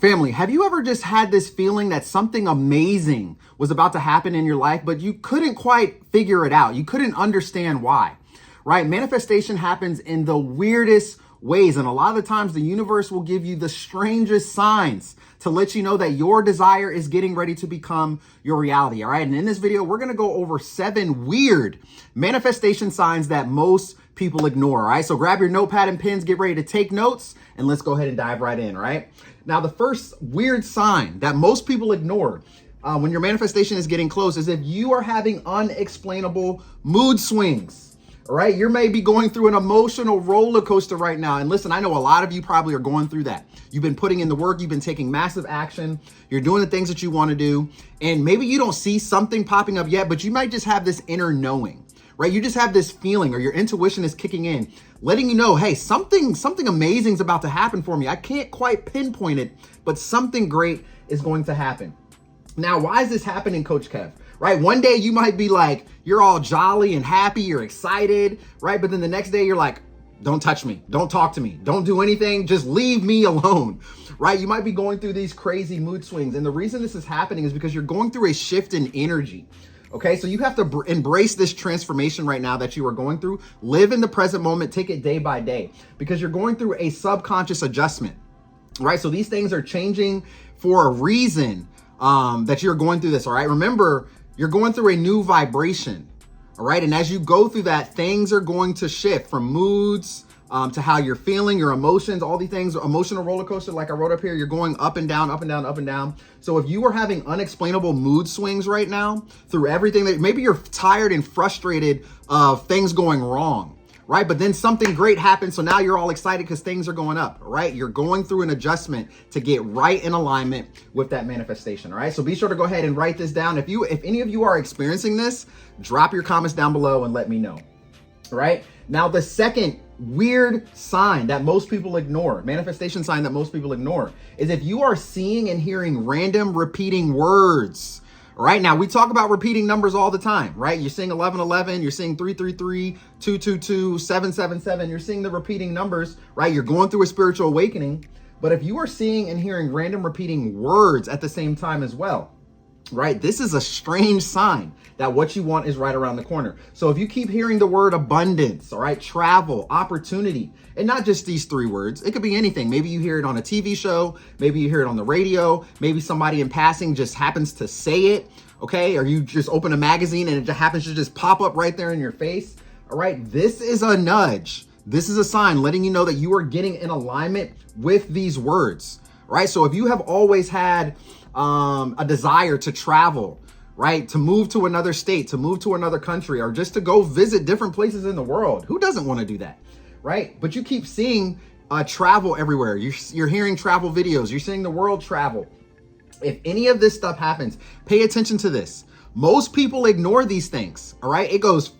Family, have you ever just had this feeling that something amazing was about to happen in your life, but you couldn't quite figure it out? You couldn't understand why, right? Manifestation happens in the weirdest ways. And a lot of the times the universe will give you the strangest signs to let you know that your desire is getting ready to become your reality. All right. And in this video, we're going to go over 7 weird manifestation signs that most people ignore. All right. So grab your notepad and pens, get ready to take notes, and let's go ahead and dive right in. Right. Now, the first weird sign that most people ignore when your manifestation is getting close is if you are having unexplainable mood swings. All right. You may be going through an emotional roller coaster right now. And listen, I know a lot of you probably are going through that. You've been putting in the work. You've been taking massive action. You're doing the things that you want to do. And maybe you don't see something popping up yet, but you might just have this inner knowing, right? You just have this feeling, or your intuition is kicking in, letting you know, hey, something amazing is about to happen for me. I can't quite pinpoint it, but something great is going to happen. Now, why is this happening, Coach Kev? Right? One day you might be like, you're all jolly and happy, you're excited, right? But then the next day you're like, don't touch me, don't talk to me, don't do anything, just leave me alone, right? You might be going through these crazy mood swings. And the reason this is happening is because you're going through a shift in energy. Okay, so you have to embrace this transformation right now that you are going through. Live in the present moment, take it day by day, because you're going through a subconscious adjustment, right? So these things are changing for a reason that you're going through this, all right? Remember, you're going through a new vibration, all right? And as you go through that, things are going to shift from moods to how you're feeling, your emotions, all these things, emotional roller coaster, like I wrote up here, you're going up and down, up and down, up and down. So if you are having unexplainable mood swings right now through everything that maybe you're tired and frustrated of things going wrong, right? But then something great happens. So now you're all excited because things are going up, right? You're going through an adjustment to get right in alignment with that manifestation. All right. So be sure to go ahead and write this down. If any of you are experiencing this, drop your comments down below and let me know. All right. Now, the second weird sign that most people ignore, manifestation sign that most people ignore, is if you are seeing and hearing random repeating words. Right now, we talk about repeating numbers all the time, right? You're seeing 1111, you're seeing 333, 222, 777. You're seeing the repeating numbers, right? You're going through a spiritual awakening. But if you are seeing and hearing random repeating words at the same time as well, right? This is a strange sign that what you want is right around the corner. So if you keep hearing the word abundance, all right, travel, opportunity, and not just these 3 words, it could be anything. Maybe you hear it on a TV show, maybe you hear it on the radio, maybe somebody in passing just happens to say it, okay? Or you just open a magazine and it just happens to just pop up right there in your face, all right? This is a nudge. This is a sign letting you know that you are getting in alignment with these words, right? So if you have always had a desire to travel, right? To move to another state, to move to another country, or just to go visit different places in the world. Who doesn't want to do that, right? But you keep seeing travel everywhere. You're hearing travel videos. You're seeing the world travel. If any of this stuff happens, pay attention to this. Most people ignore these things, all right? It goes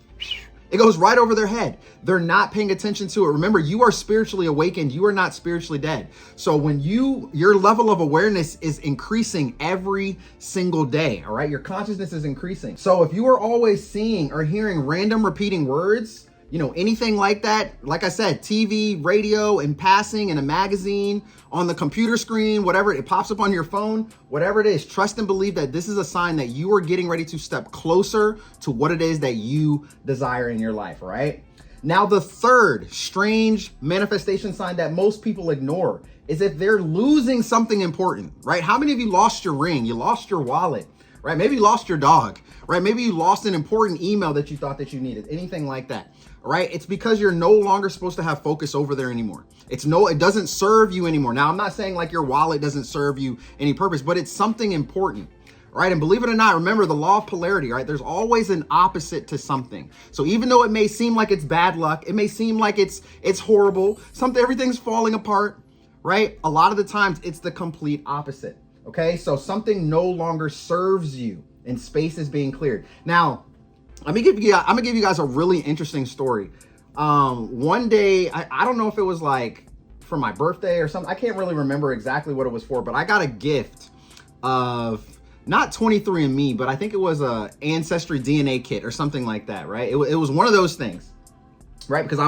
right over their head. They're not paying attention to it. Remember, you are spiritually awakened. You are not spiritually dead. So when your level of awareness is increasing every single day, all right? Your consciousness is increasing. So if you are always seeing or hearing random repeating words, anything like that, like I said, TV, radio, in passing, in a magazine, on the computer screen, whatever, it pops up on your phone, whatever it is, trust and believe that this is a sign that you are getting ready to step closer to what it is that you desire in your life, all right? Now, the third strange manifestation sign that most people ignore is if they're losing something important, right? How many of you lost your ring? You lost your wallet, right? Maybe you lost your dog, right? Maybe you lost an important email that you thought that you needed, anything like that. All right. It's because you're no longer supposed to have focus over there anymore. It doesn't serve you anymore. Now, I'm not saying like your wallet doesn't serve you any purpose, but it's something important, right? And believe it or not, remember the law of polarity, right? There's always an opposite to something. So even though it may seem like it's bad luck, it may seem like it's horrible, everything's falling apart, right? A lot of the times it's the complete opposite. Okay. So something no longer serves you and space is being cleared. Now, I'm gonna give you guys a really interesting story. One day, I don't know if it was like for my birthday or something. I can't really remember exactly what it was for, but I got a gift of not 23andMe, but I think it was a Ancestry DNA kit or something like that, right? It was one of those things, right? Because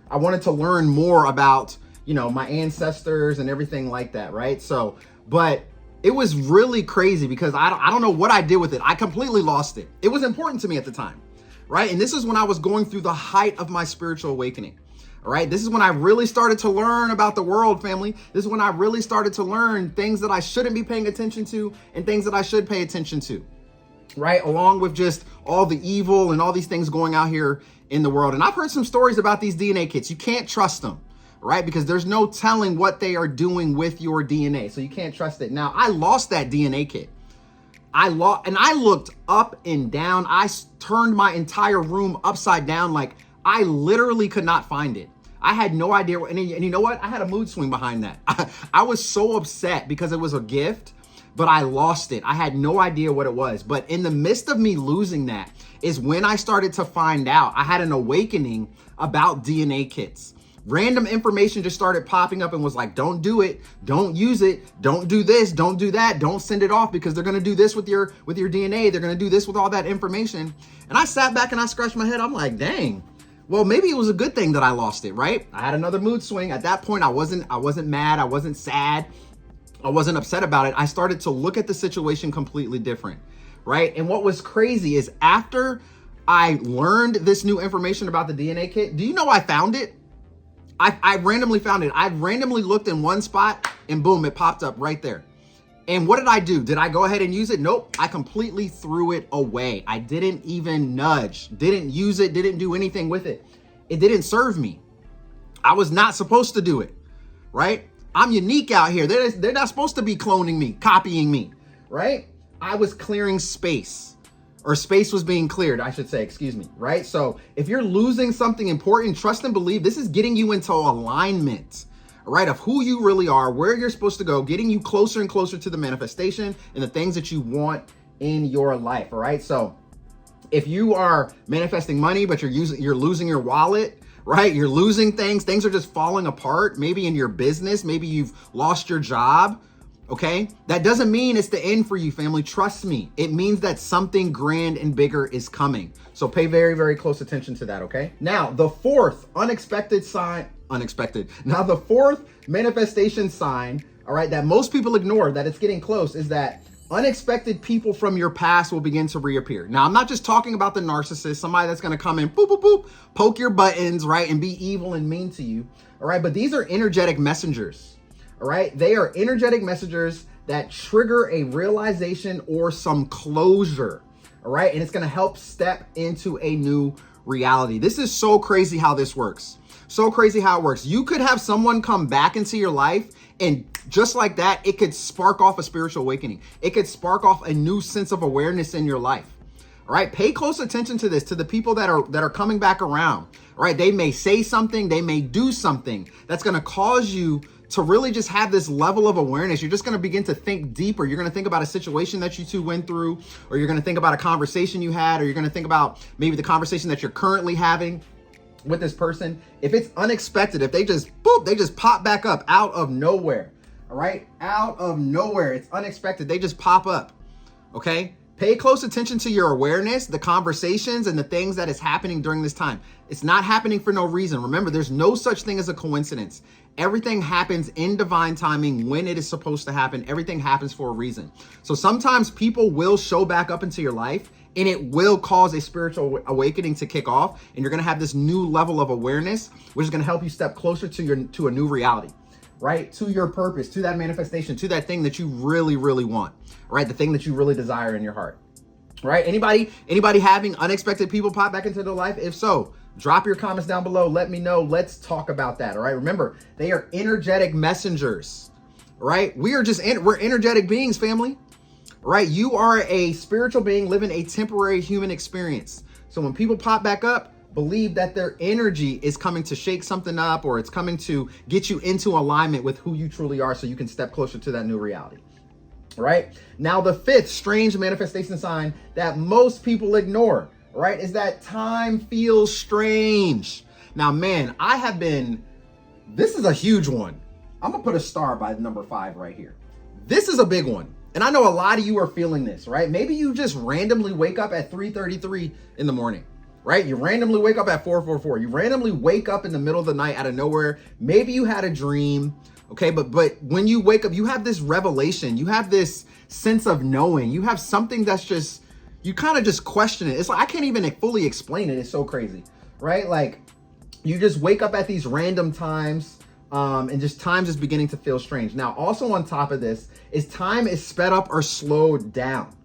I wanted to learn more about, my ancestors and everything like that, right? So But it was really crazy because I don't know what I did with it. I completely lost it. It was important to me at the time, right? And this is when I was going through the height of my spiritual awakening. All right. This is when I really started to learn about the world, family. This is when I really started to learn things that I shouldn't be paying attention to and things that I should pay attention to, right? Along with just all the evil and all these things going out here in the world. And I've heard some stories about these DNA kits. You can't trust them, right? Because there's no telling what they are doing with your DNA. So you can't trust it. Now, I lost that DNA kit. I looked up and down. I turned my entire room upside down. Like, I literally could not find it. I had no idea. And you know what? I had a mood swing behind that. I was so upset because it was a gift, but I lost it. I had no idea what it was. But in the midst of me losing that is when I started to find out. I had an awakening about DNA kits. Random information just started popping up and was like, don't do it. Don't use it. Don't do this. Don't do that. Don't send it off because they're going to do this with your DNA. They're going to do this with all that information. And I sat back and I scratched my head. I'm like, dang. Well, maybe it was a good thing that I lost it, right? I had another mood swing. At that point, I wasn't mad. I wasn't sad. I wasn't upset about it. I started to look at the situation completely different, right? And what was crazy is after I learned this new information about the DNA kit, do you know I found it? I randomly found it. I randomly looked in one spot and boom, it popped up right there. And what did I do? Did I go ahead and use it? Nope. I completely threw it away. I didn't even nudge, didn't use it, didn't do anything with it. It didn't serve me. I was not supposed to do it, right? I'm unique out here. They're not supposed to be cloning me, copying me, right? I was clearing space, or space was being cleared, I should say, excuse me, right? So if you're losing something important, trust and believe this is getting you into alignment, right, of who you really are, where you're supposed to go, getting you closer and closer to the manifestation and the things that you want in your life, all right? So if you are manifesting money, but you're losing your wallet, right? You're losing things are just falling apart, maybe in your business, maybe you've lost your job, okay? That doesn't mean it's the end for you, family. Trust me. It means that something grand and bigger is coming. So pay very, very close attention to that, okay? Now, the fourth Now, the fourth manifestation sign, all right, that most people ignore, that it's getting close, is that unexpected people from your past will begin to reappear. Now, I'm not just talking about the narcissist, somebody that's going to come in, boop, boop, boop, poke your buttons, right, and be evil and mean to you, all right? But these are energetic messengers, all right? They are energetic messengers that trigger a realization or some closure, all right? And it's going to help step into a new reality. This is so crazy how this works. So crazy how it works. You could have someone come back into your life and just like that, it could spark off a spiritual awakening. It could spark off a new sense of awareness in your life. All right. Pay close attention to this, to the people that are coming back around. All right. They may say something, they may do something that's going to cause you to really just have this level of awareness. You're just going to begin to think deeper. You're going to think about a situation that you two went through, or you're going to think about a conversation you had, or you're going to think about maybe the conversation that you're currently having with this person. If it's unexpected, if they just pop back up out of nowhere, all right? Out of nowhere, it's unexpected. They just pop up, okay? Pay close attention to your awareness, the conversations, and the things that is happening during this time. It's not happening for no reason. Remember, there's no such thing as a coincidence. Everything happens in divine timing when it is supposed to happen. Everything happens for a reason. So sometimes people will show back up into your life and it will cause a spiritual awakening to kick off. And you're going to have this new level of awareness, which is going to help you step closer to a new reality, right? To your purpose, to that manifestation, to that thing that you really, really want, right? The thing that you really desire in your heart, right? Anybody having unexpected people pop back into their life? If so, drop your comments down below. Let me know. Let's talk about that. All right. Remember, they are energetic messengers, right? We're energetic beings, family, right? You are a spiritual being living a temporary human experience. So when people pop back up, believe that their energy is coming to shake something up, or it's coming to get you into alignment with who you truly are so you can step closer to that new reality. Right? This the fifth strange manifestation sign that most people ignore, right, is that time feels strange. Now, man, this is a huge one. I'm gonna put a star by number 5 right here. This is a big one. And I know a lot of you are feeling this, right? Maybe you just randomly wake up at 3:33 in the morning, right? You randomly wake up at 4:44. You randomly wake up in the middle of the night out of nowhere. Maybe you had a dream, Okay, but when you wake up, you have this revelation, you have this sense of knowing, you have something that's just, you kind of just question it. It's like, I can't even fully explain it. It's so crazy, right? Like, you just wake up at these random times, and just times is beginning to feel strange. Now, also on top of this is time is sped up or slowed down,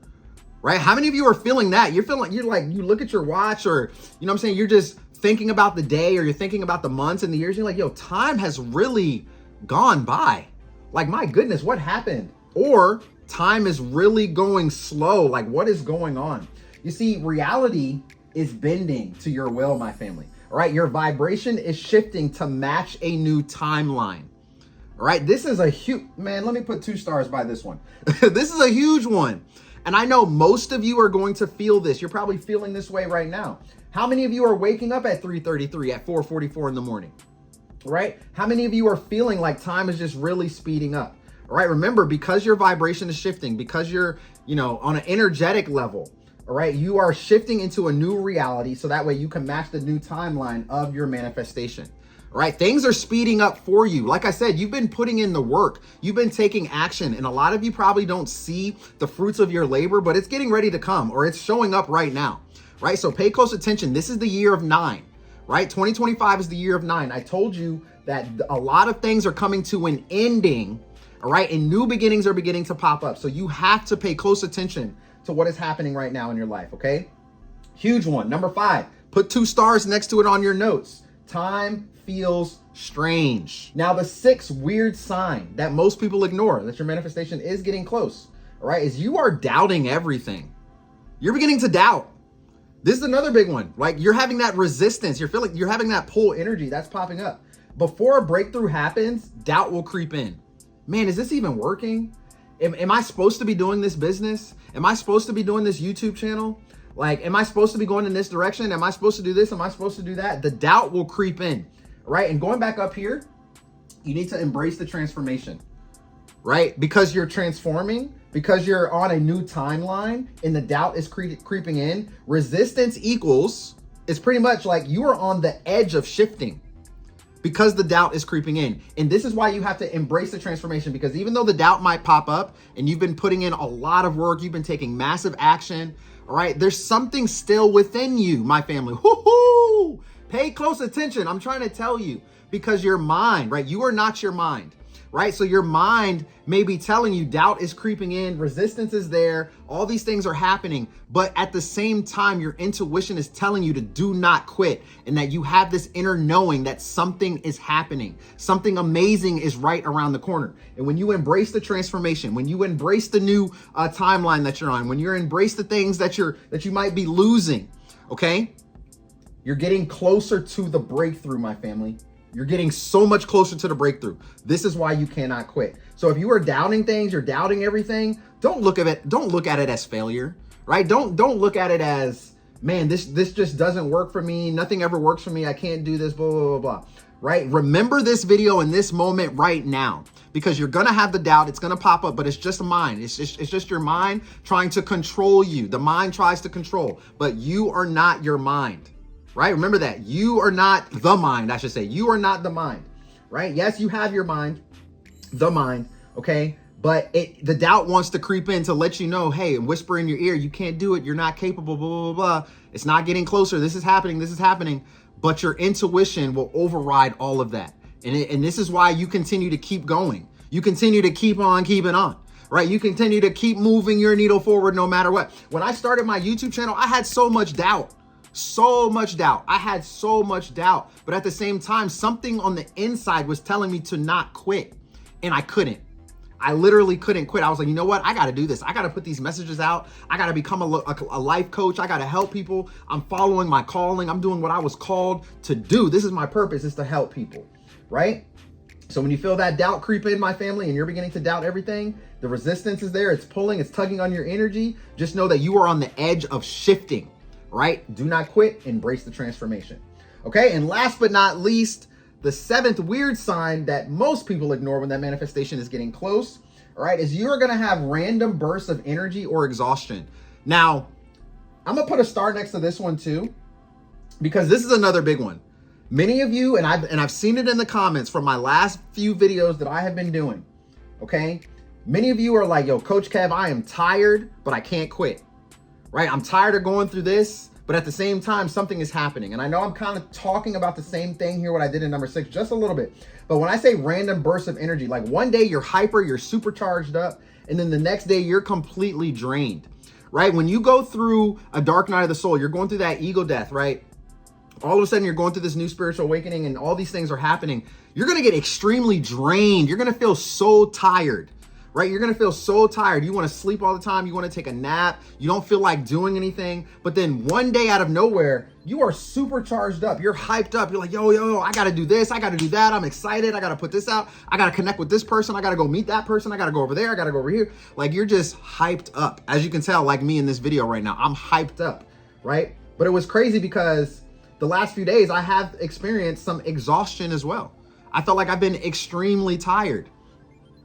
right? How many of you are feeling that? You're feeling, you're like, you look at your watch, or, you know what I'm saying? You're just thinking about the day, or you're thinking about the months and the years. You're like, yo, time has really gone by. Like, my goodness, what happened? Or time is really going slow. Like, what is going on? You see, reality is bending to your will, my family. All right, your vibration is shifting to match a new timeline. All right, this is a huge, man, let me put 2 stars by this one. This is a huge one. And I know most of you are going to feel this. You're probably feeling this way right now. How many of you are waking up at 3:33, at 4:44 in the morning? Right? How many of you are feeling like time is just really speeding up? All right, remember, because your vibration is shifting, because you're, on an energetic level, all right, you are shifting into a new reality, so that way you can match the new timeline of your manifestation. All right, things are speeding up for you. Like I said, you've been putting in the work, you've been taking action, and a lot of you probably don't see the fruits of your labor, but it's getting ready to come, or it's showing up right now, right? So pay close attention. This is the year of 9. Right? 2025 is the year of 9. I told you that a lot of things are coming to an ending, all right? And new beginnings are beginning to pop up. So you have to pay close attention to what is happening right now in your life, okay? Huge one. Number 5, put 2 stars next to it on your notes. Time feels strange. Now, the 6th weird sign that most people ignore that your manifestation is getting close, all right, is you are doubting everything. You're beginning to doubt. This is another big one. Like, you're having that resistance. You're having that pull energy that's popping up. Before a breakthrough happens, doubt will creep in. Man, is this even working? Am I supposed to be doing this business? Am I supposed to be doing this YouTube channel? Like, am I supposed to be going in this direction? Am I supposed to do this? Am I supposed to do that? The doubt will creep in, right? And going back up here, you need to embrace the transformation, right? Because you're transforming, because you're on a new timeline and the doubt is creeping in, resistance equals, it's pretty much like you are on the edge of shifting because the doubt is creeping in. And this is why you have to embrace the transformation, because even though the doubt might pop up and you've been putting in a lot of work, you've been taking massive action, all right, there's something still within you, my family. Woo-hoo! Pay close attention. I'm trying to tell you, because your mind, right? You are not your mind. Right? So your mind may be telling you doubt is creeping in, resistance is there, all these things are happening, but at the same time, your intuition is telling you to do not quit, and that you have this inner knowing that something is happening. Something amazing is right around the corner. And when you embrace the transformation, when you embrace the new timeline that you're on, when you embrace the things that you might be losing, okay? You're getting closer to the breakthrough, my family. You're getting so much closer to the breakthrough. This is why you cannot quit. So if you are doubting things, you're doubting everything, don't look at it as failure, right? Don't look at it as, man, this just doesn't work for me. Nothing ever works for me. I can't do this, blah, blah, blah, blah, right? Remember this video in this moment right now, because you're gonna have the doubt. It's gonna pop up, but it's just a mind. It's just your mind trying to control you. The mind tries to control, but you are not your mind. Right? Remember that. You are not the mind, I should say. You are not the mind, right? Yes, you have your mind, the mind, okay? But the doubt wants to creep in to let you know, hey, and whisper in your ear, you can't do it. You're not capable, blah, blah, blah. It's not getting closer. This is happening. This is happening. But your intuition will override all of that. And this is why you continue to keep going. You continue to keep on keeping on. Right? You continue to keep moving your needle forward no matter what. When I started my YouTube channel, I had so much doubt. So much doubt. I had so much doubt. But at the same time, something on the inside was telling me to not quit. And I couldn't. I literally couldn't quit. I was like, you know what? I got to do this. I got to put these messages out. I got to become a life coach. I got to help people. I'm following my calling. I'm doing what I was called to do. This is my purpose, is to help people. Right? So when you feel that doubt creep in, my family, and you're beginning to doubt everything, the resistance is there. It's pulling. It's tugging on your energy. Just know that you are on the edge of shifting. Right? Do not quit. Embrace the transformation. Okay. And last but not least, the 7th weird sign that most people ignore when that manifestation is getting close, all right, is you're going to have random bursts of energy or exhaustion. Now, I'm going to put a star next to this one too, because this is another big one. Many of you, and I've seen it in the comments from my last few videos that I have been doing, okay? Many of you are like, yo, Coach Kev, I am tired, but I can't quit, right? I'm tired of going through this, but at the same time, something is happening. And I know I'm kind of talking about the same thing here, what I did in number 6, just a little bit. But when I say random bursts of energy, like one day you're hyper, you're supercharged up, and then the next day you're completely drained, right? When you go through a dark night of the soul, you're going through that ego death, right? All of a sudden you're going through this new spiritual awakening and all these things are happening. You're going to get extremely drained. You're going to feel so tired, right? You're going to feel so tired. You want to sleep all the time. You want to take a nap. You don't feel like doing anything. But then one day out of nowhere, you are supercharged up. You're hyped up. You're like, yo, I got to do this. I got to do that. I'm excited. I got to put this out. I got to connect with this person. I got to go meet that person. I got to go over there. I got to go over here. Like you're just hyped up. As you can tell, like me in this video right now, I'm hyped up, right? But it was crazy because the last few days I have experienced some exhaustion as well. I felt like I've been extremely tired,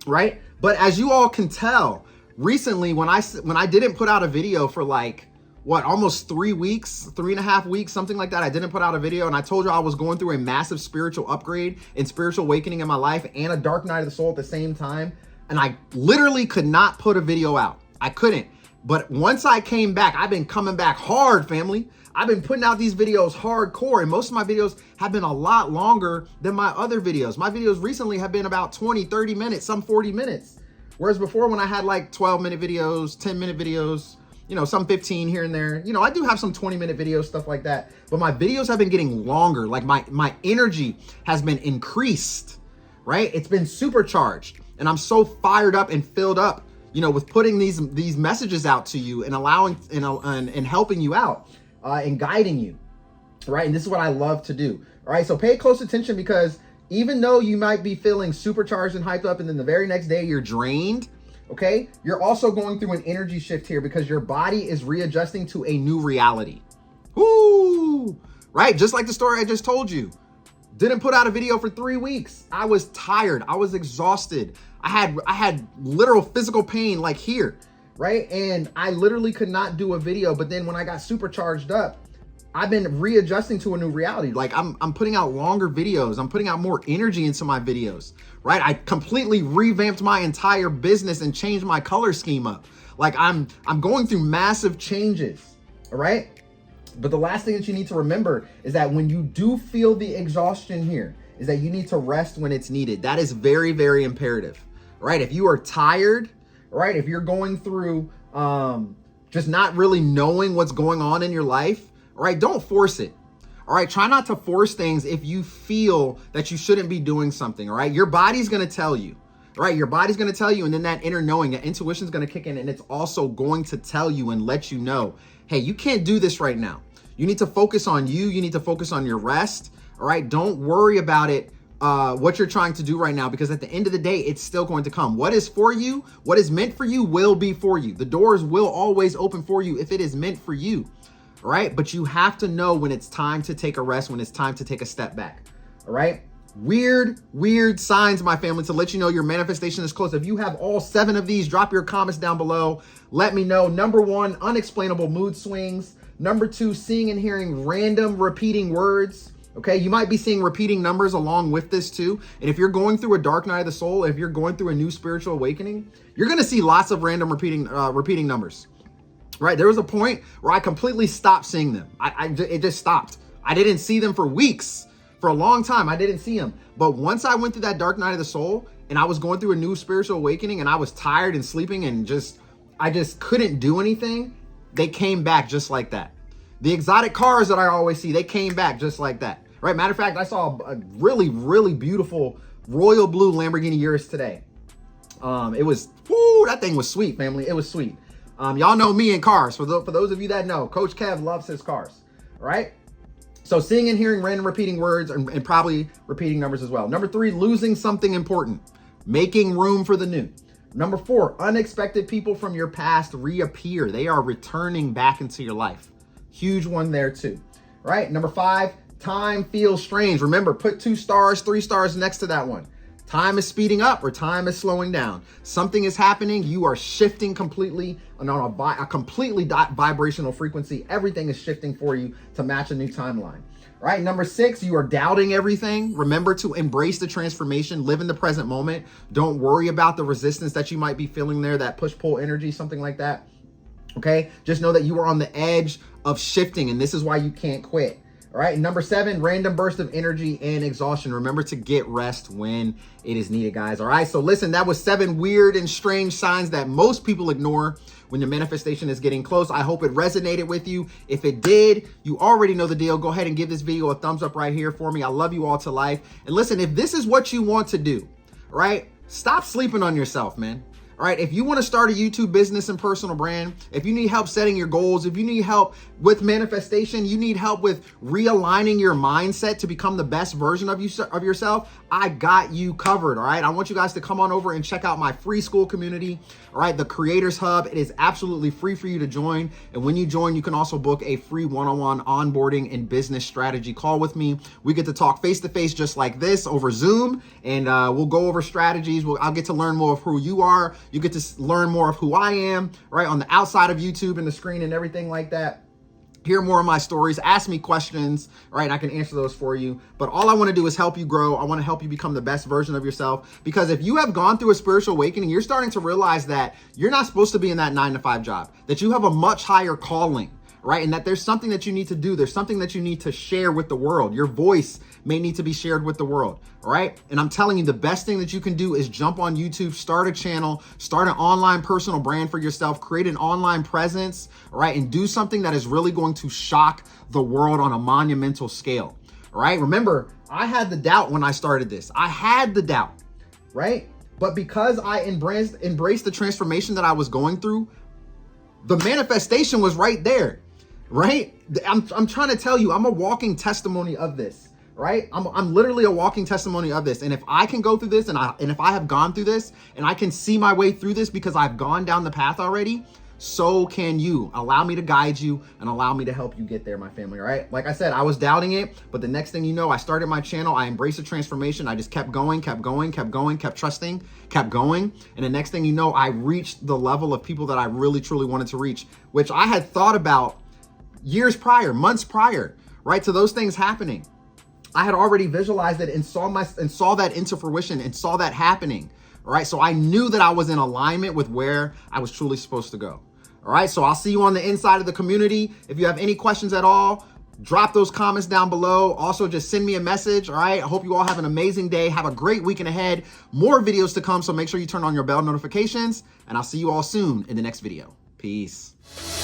right? But as you all can tell, recently when I didn't put out a video for like, almost 3 weeks, 3.5 weeks, something like that, I didn't put out a video, and I told you I was going through a massive spiritual upgrade and spiritual awakening in my life and a dark night of the soul at the same time, and I literally could not put a video out. I couldn't. But once I came back, I've been coming back hard, family. I've been putting out these videos hardcore, and most of my videos have been a lot longer than my other videos. My videos recently have been about 20, 30 minutes, some 40 minutes. Whereas before when I had like 12-minute videos, 10-minute videos, you know, some 15 here and there, you know, I do have some 20-minute videos, stuff like that. But my videos have been getting longer. Like my energy has been increased, right? It's been supercharged, and I'm so fired up and filled up, you know, with putting these messages out to you and allowing and helping you out. And guiding you, right? And this is what I love to do, all right? So pay close attention, because even though you might be feeling supercharged and hyped up and then the very next day you're drained, okay? You're also going through an energy shift here because your body is readjusting to a new reality. Woo! Right? Just like the story I just told you. Didn't put out a video for 3 weeks. I was tired. I was exhausted. I had literal physical pain like here. Right? And I literally could not do a video. But then when I got supercharged up, I've been readjusting to a new reality. Like I'm putting out longer videos. I'm putting out more energy into my videos, right? I completely revamped my entire business and changed my color scheme up. Like I'm going through massive changes, all right? But the last thing that you need to remember is that when you do feel the exhaustion here, is that you need to rest when it's needed. That is very, very imperative, right? If you are tired, right? If you're going through just not really knowing what's going on in your life, all right, don't force it. All right, try not to force things if you feel that you shouldn't be doing something, all right? Your body's gonna tell you, right? Your body's gonna tell you, and then that inner knowing, that intuition's gonna kick in, and it's also going to tell you and let you know, hey, you can't do this right now. You need to focus on you. You need to focus on your rest, all right? Don't worry about it. What you're trying to do right now, because at the end of the day, it's still going to come. What is for you, what is meant for you will be for you. The doors will always open for you if it is meant for you, right? But you have to know when it's time to take a rest, when it's time to take a step back, all right? Weird signs, my family, to let you know your manifestation is close. If you have all 7 of these, drop your comments down below. Let me know. Number 1, unexplainable mood swings. Number 2, seeing and hearing random repeating words. Okay, you might be seeing repeating numbers along with this too. And if you're going through a dark night of the soul, if you're going through a new spiritual awakening, you're going to see lots of random repeating numbers, right? There was a point where I completely stopped seeing them. It just stopped. I didn't see them for weeks. For a long time, I didn't see them. But once I went through that dark night of the soul and I was going through a new spiritual awakening and I was tired and sleeping and I just couldn't do anything, they came back just like that. The exotic cars that I always see, they came back just like that, right? Matter of fact, I saw a really, really beautiful royal blue Lamborghini Urus today. That thing was sweet, family. It was sweet. Y'all know me and cars. For those of you that know, Coach Kev loves his cars, right? So seeing and hearing random repeating words and probably repeating numbers as well. Number 3, losing something important, making room for the new. Number 4, unexpected people from your past reappear. They are returning back into your life. Huge one there too, right? Number 5, time feels strange. Remember, put 2 stars, 3 stars next to that one. Time is speeding up or time is slowing down. Something is happening. You are shifting completely on a completely vibrational frequency. Everything is shifting for you to match a new timeline. All right, number 6, you are doubting everything. Remember to embrace the transformation, live in the present moment. Don't worry about the resistance that you might be feeling there, that push-pull energy, something like that. Okay, just know that you are on the edge of shifting, and this is why you can't quit. All right, number 7, random burst of energy and exhaustion. Remember to get rest when it is needed, guys. All right, so listen, that was 7 weird and strange signs that most people ignore when the manifestation is getting close. I hope it resonated with you. If it did, you already know the deal. Go ahead and give this video a thumbs up right here for me. I love you all to life. And listen, if this is what you want to do, right, stop sleeping on yourself, man. All right, if you want to start a YouTube business and personal brand, if you need help setting your goals, if you need help with manifestation, you need help with realigning your mindset to become the best version of yourself, I got you covered, all right? I want you guys to come on over and check out my free school community, all right? The Creators Hub. It is absolutely free for you to join. And when you join, you can also book a free one-on-one onboarding and business strategy call with me. We get to talk face-to-face just like this over Zoom, and we'll go over strategies. I'll get to learn more of who you are. You get to learn more of who I am, right, on the outside of YouTube and the screen and everything like that. Hear more of my stories, ask me questions, right, and I can answer those for you. But all I want to do is help you grow. I want to help you become the best version of yourself, because if you have gone through a spiritual awakening, you're starting to realize that you're not supposed to be in that 9-to-5 job, that you have a much higher calling, right, and that there's something that you need to do. There's something that you need to share with the world. Your voice may need to be shared with the world, all right? And I'm telling you, the best thing that you can do is jump on YouTube, start a channel, start an online personal brand for yourself, create an online presence, all right? And do something that is really going to shock the world on a monumental scale, all right? Remember, I had the doubt when I started this. I had the doubt, right? But because I embraced the transformation that I was going through, the manifestation was right there, right? I'm trying to tell you, I'm a walking testimony of this. Right? I'm literally a walking testimony of this. And if I can go through this, and if I have gone through this, and I can see my way through this because I've gone down the path already, so can you. Allow me to guide you and allow me to help you get there, my family, all right? Like I said, I was doubting it, but the next thing you know, I started my channel, I embraced the transformation, I just kept going, kept trusting, kept going. And the next thing you know, I reached the level of people that I really, truly wanted to reach, which I had thought about years prior, months prior, right, to those things happening. I had already visualized it and saw that into fruition and saw that happening. All right. So I knew that I was in alignment with where I was truly supposed to go. All right. So I'll see you on the inside of the community. If you have any questions at all, drop those comments down below. Also, just send me a message. All right. I hope you all have an amazing day. Have a great weekend ahead. More videos to come. So make sure you turn on your bell notifications, and I'll see you all soon in the next video. Peace.